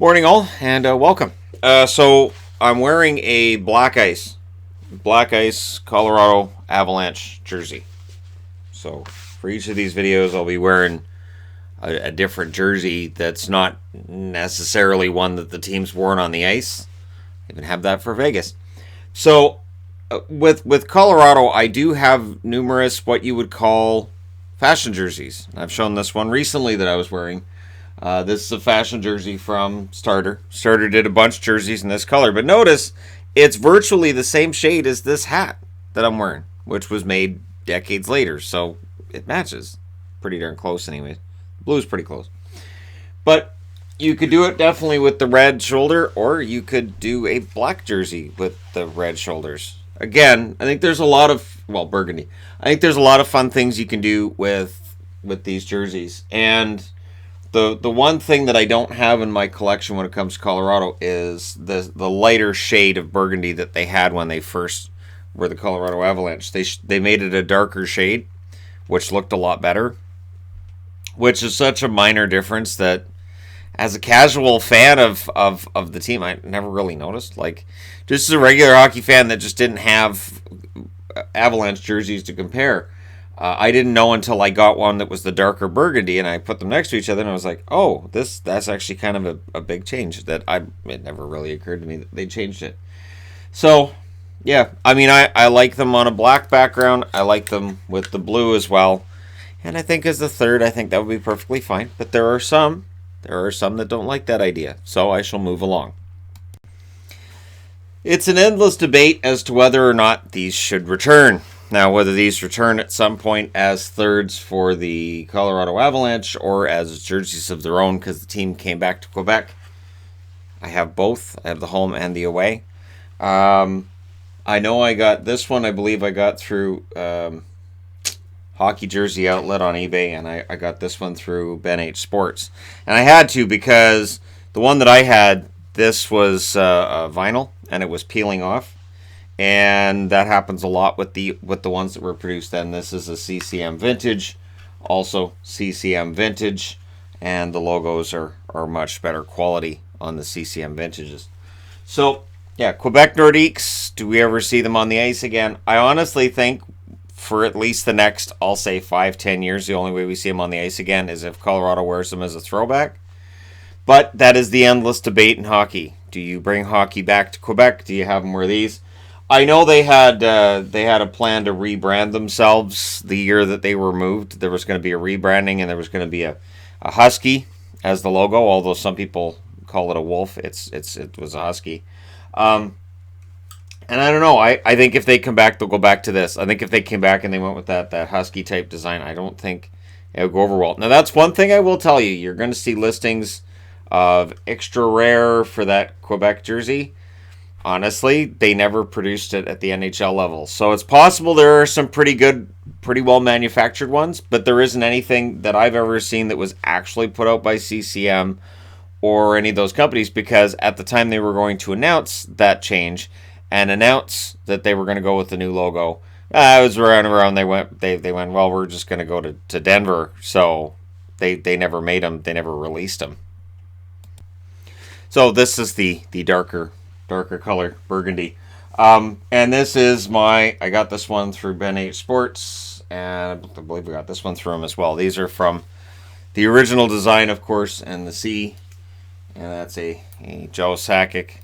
Morning all, and welcome. So I'm wearing a Black Ice Colorado Avalanche jersey. So for each of these videos, I'll be wearing a different jersey that's not necessarily one that the team's worn on the ice. I even have that for Vegas. So with Colorado, I do have numerous what you would call fashion jerseys. I've shown this one recently that I was wearing. This is a fashion jersey from Starter. Starter did a bunch of jerseys in this color, but notice it's virtually the same shade as this hat that I'm wearing, which was made decades later, so it matches pretty darn close anyways. Blue's pretty close. But you could do it definitely with the red shoulder, or you could do a black jersey with the red shoulders. Again, I think there's a lot of, burgundy. I think there's a lot of fun things you can do with these jerseys. And the one thing that I don't have in my collection when it comes to Colorado is the lighter shade of burgundy that they had when they first were the Colorado Avalanche. They made it a darker shade, which looked a lot better, which is such a minor difference that as a casual fan of the team, I never really noticed. Like, just as a regular hockey fan that just didn't have Avalanche jerseys to compare, I didn't know until I got one that was the darker burgundy, and I put them next to each other, and I was like, oh, that's actually kind of a big change that it never really occurred to me that they changed it. So, yeah, I mean, I like them on a black background. I like them with the blue as well. And I think as the third, I think that would be perfectly fine. But there are some that don't like that idea, so I shall move along. It's an endless debate as to whether or not these should return. Now, whether these return at some point as thirds for the Colorado Avalanche or as jerseys of their own because the team came back to Quebec. I have both. I have the home and the away. I know I got this one, I believe I got through Hockey Jersey Outlet on eBay, and I got this one through Ben H Sports. And I had to because the one that I had, this was vinyl, and it was peeling off. And that happens a lot with the ones that were produced then. This is a CCM Vintage, also CCM Vintage, and the logos are much better quality on the CCM Vintages. So, yeah, Quebec Nordiques, do we ever see them on the ice again? I honestly think for at least the next, I'll say 5-10 years, the only way we see them on the ice again is if Colorado wears them as a throwback. But that is the endless debate in hockey. Do you bring hockey back to Quebec? Do you have them wear these? I know they had a plan to rebrand themselves the year that they were moved. There was going to be a rebranding, and there was going to be a husky as the logo. Although some people call it a wolf, it was a husky. And I don't know. I think if they come back, they'll go back to this. I think if they came back and they went with that husky type design, I don't think it would go over well. Now that's one thing I will tell you. You're going to see listings of extra rare for that Quebec jersey. Honestly, they never produced it at the NHL level. So it's possible there are some pretty good, pretty well manufactured ones, but there isn't anything that I've ever seen that was actually put out by CCM or any of those companies, because at the time they were going to announce that change and announce that they were going to go with the new logo, it was around they went, well, we're just going to go to Denver. So they never made them. They never released them. So this is the darker color, burgundy. And this is I got this one through Ben H Sports, and I believe we got this one through him as well. These are from the original design, of course, and the C, and that's a Joe Sakic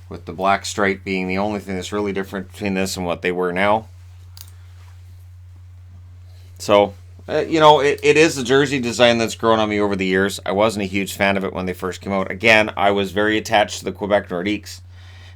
with the black stripe being the only thing that's really different between this and what they were now. So, it is a jersey design that's grown on me over the years. I wasn't a huge fan of it when they first came out. Again, I was very attached to the Quebec Nordiques,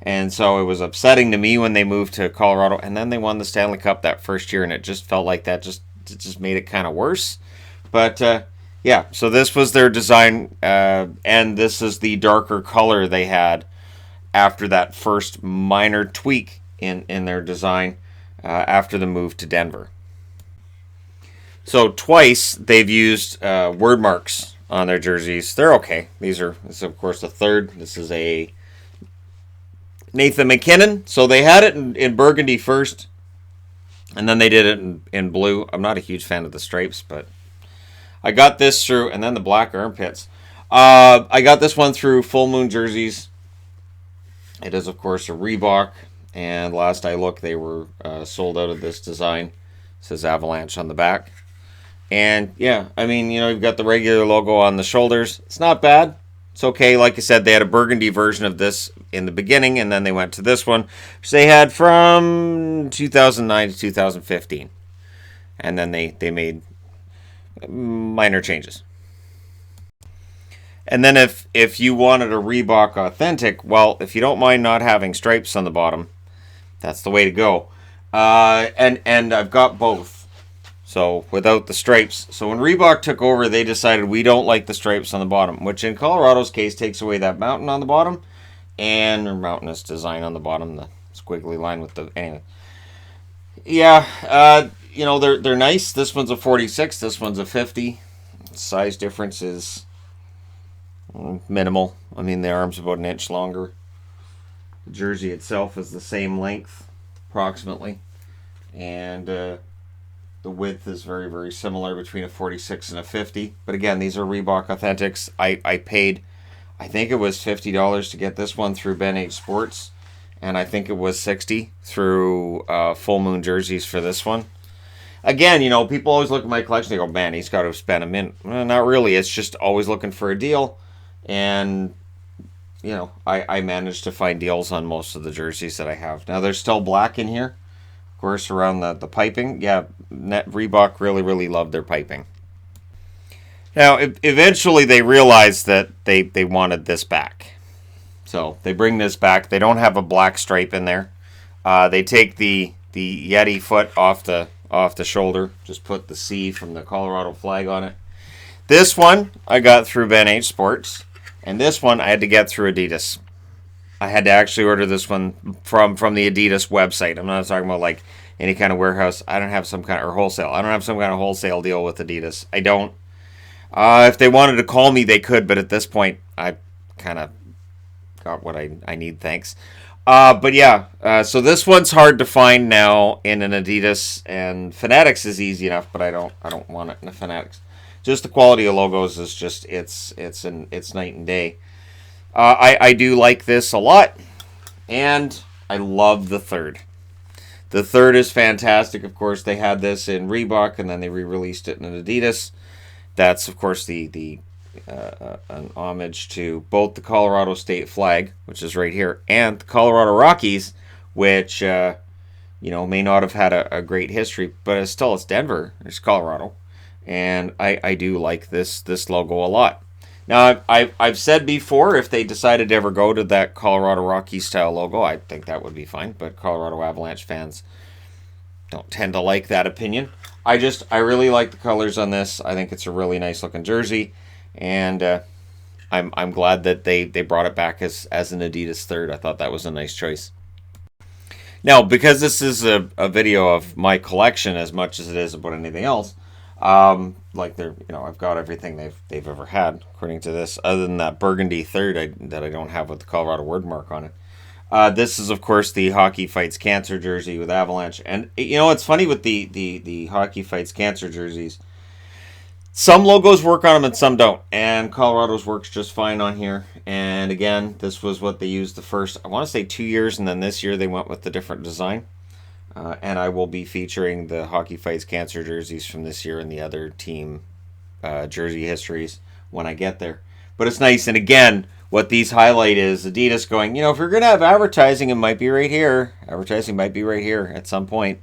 and so it was upsetting to me when they moved to Colorado, and then they won the Stanley Cup that first year, and it just felt like that just made it kind of worse. But, yeah, so this was their design, and this is the darker color they had after that first minor tweak in their design after the move to Denver. So twice they've used word marks on their jerseys. They're okay. This is of course the third. This is a Nathan McKinnon. So they had it in burgundy first, and then they did it in blue. I'm not a huge fan of the stripes, but I got this through, and then the black armpits. I got this one through Full Moon Jerseys. It is, of course, a Reebok. And last I looked, they were sold out of this design. It says Avalanche on the back. And yeah, I mean, you've got the regular logo on the shoulders. It's not bad. It's okay. Like I said, they had a burgundy version of this in the beginning, and then they went to this one, which they had from 2009 to 2015. And then they made minor changes. And then if you wanted a Reebok Authentic, well, if you don't mind not having stripes on the bottom, that's the way to go. And I've got both. So without the stripes. So when Reebok took over, they decided we don't like the stripes on the bottom, which in Colorado's case takes away that mountain on the bottom and their mountainous design on the bottom, the squiggly line with the anyway. Yeah, they're nice. This one's a 46. This one's a 50. Size difference is minimal. I mean, the arm's about an inch longer. The jersey itself is the same length, approximately, and the width is very, very similar between a 46 and a 50. But again, these are Reebok Authentics. I paid, I think it was $50 to get this one through Ben H Sports, and I think it was $60 through Full Moon Jerseys for this one. Again, people always look at my collection, they go, man, he's got to spend a mint. Well, not really. It's just always looking for a deal. And, I managed to find deals on most of the jerseys that I have. Now, there's still black in here. Of course, around the piping. Yeah, Reebok really, really loved their piping. Now, eventually they realized that they wanted this back. So they bring this back. They don't have a black stripe in there. They take the Yeti foot off the shoulder. Just put the C from the Colorado flag on it. This one I got through Ben H Sports. And this one I had to get through Adidas. I had to actually order this one from the Adidas website. I'm not talking about like any kind of warehouse. I don't have some kind or wholesale. I don't have some kind of wholesale deal with Adidas. I don't. If they wanted to call me, they could. But at this point, I kind of got what I need. Thanks. But yeah, so this one's hard to find now in an Adidas, and Fanatics is easy enough, but I don't want it in a Fanatics. Just the quality of logos is just it's night and day. I do like this a lot, and I love the third. The third is fantastic. Of course, they had this in Reebok, and then they re-released it in Adidas. That's of course an homage to both the Colorado State flag, which is right here, and the Colorado Rockies, which may not have had a great history, but it's Denver. It's Colorado. And I do like this logo a lot. Now, I've said before, if they decided to ever go to that Colorado Rockies style logo, I think that would be fine. But Colorado Avalanche fans don't tend to like that opinion. I really like the colors on this. I think it's a really nice looking jersey, and I'm glad that they brought it back as an Adidas third. I thought that was a nice choice. Now, because this is a video of my collection as much as it is about anything else. I've got everything they've ever had, according to this, other than that burgundy third that I don't have with the Colorado wordmark on it. This is, of course, the Hockey Fights Cancer jersey with Avalanche. And, it's funny with the Hockey Fights Cancer jerseys. Some logos work on them and some don't. And Colorado's works just fine on here. And, again, this was what they used the first, I want to say 2 years, and then this year they went with the different design. And I will be featuring the Hockey Fights Cancer jerseys from this year and the other team jersey histories when I get there. But it's nice. And again, what these highlight is Adidas going, if you're going to have advertising, it might be right here. Advertising might be right here at some point.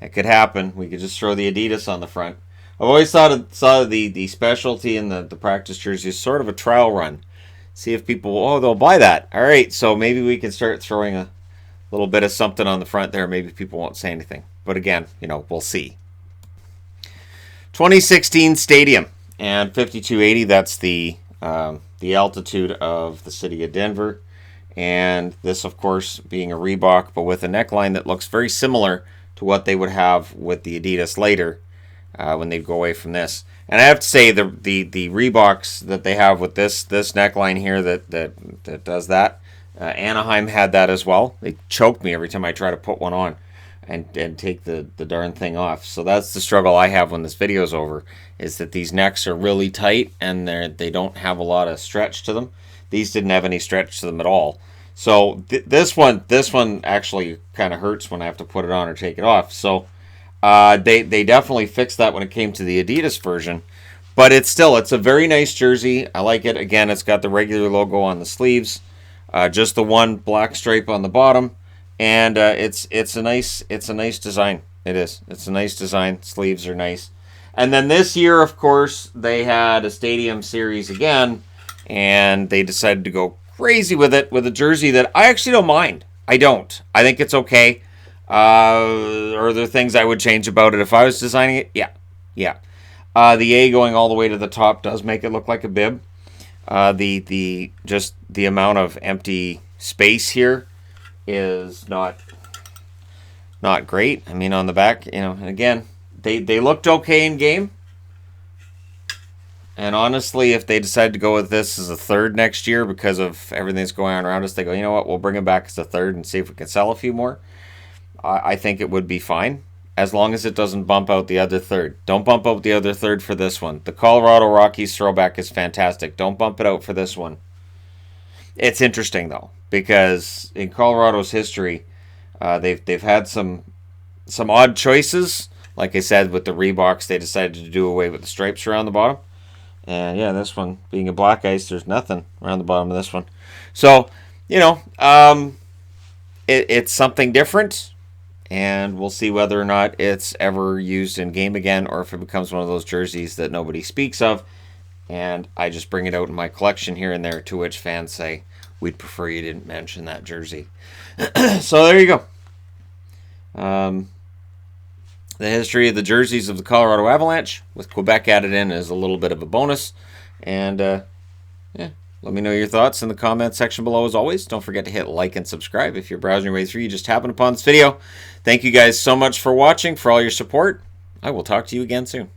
It could happen. We could just throw the Adidas on the front. I've always saw the specialty in the practice jersey as sort of a trial run. See if people, they'll buy that. All right, so maybe we can start throwing a little bit of something on the front there. Maybe people won't say anything. But again, we'll see. 2016 Stadium and 5280. That's the altitude of the city of Denver. And this, of course, being a Reebok, but with a neckline that looks very similar to what they would have with the Adidas later when they'd go away from this. And I have to say, the Reeboks that they have with this neckline here that does that, Anaheim had that as well. They choked me every time I try to put one on. and take the darn thing off. So that's the struggle I have when this video's over, is that these necks are really tight and they don't have a lot of stretch to them. These didn't have any stretch to them at all. So this one actually kind of hurts when I have to put it on or take it off. So they definitely fixed that when it came to the Adidas version. But it's a very nice jersey. I like it. Again, it's got the regular logo on the sleeves, just the one black stripe on the bottom, and it's a nice design. It is. It's a nice design. Sleeves are nice. And then this year, of course, they had a Stadium Series again, and they decided to go crazy with it with a jersey that I actually don't mind. I don't. I think it's okay. Are there things I would change about it if I was designing it? Yeah. The A going all the way to the top does make it look like a bib. Just the amount of empty space here is not great. I mean, on the back, again, they looked okay in game. And honestly, if they decide to go with this as a third next year because of everything that's going on around us, they go, you know what, we'll bring it back as a third and see if we can sell a few more. I think it would be fine, as long as it doesn't bump out the other third. Don't bump out the other third for this one. The Colorado Rockies throwback is fantastic. Don't bump it out for this one. It's interesting, though, because in Colorado's history, they've had some odd choices. Like I said, with the Reeboks, they decided to do away with the stripes around the bottom. And yeah, this one, being a black ice, there's nothing around the bottom of this one. So, it's something different. And we'll see whether or not it's ever used in game again, or if it becomes one of those jerseys that nobody speaks of. And I just bring it out in my collection here and there, to which fans say, we'd prefer you didn't mention that jersey. So there you go. The history of the jerseys of the Colorado Avalanche, with Quebec added in, is a little bit of a bonus. And let me know your thoughts in the comment section below. As always, don't forget to hit like and subscribe if you're browsing your way through. You just happened upon this video. Thank you guys so much for watching, for all your support. I will talk to you again soon.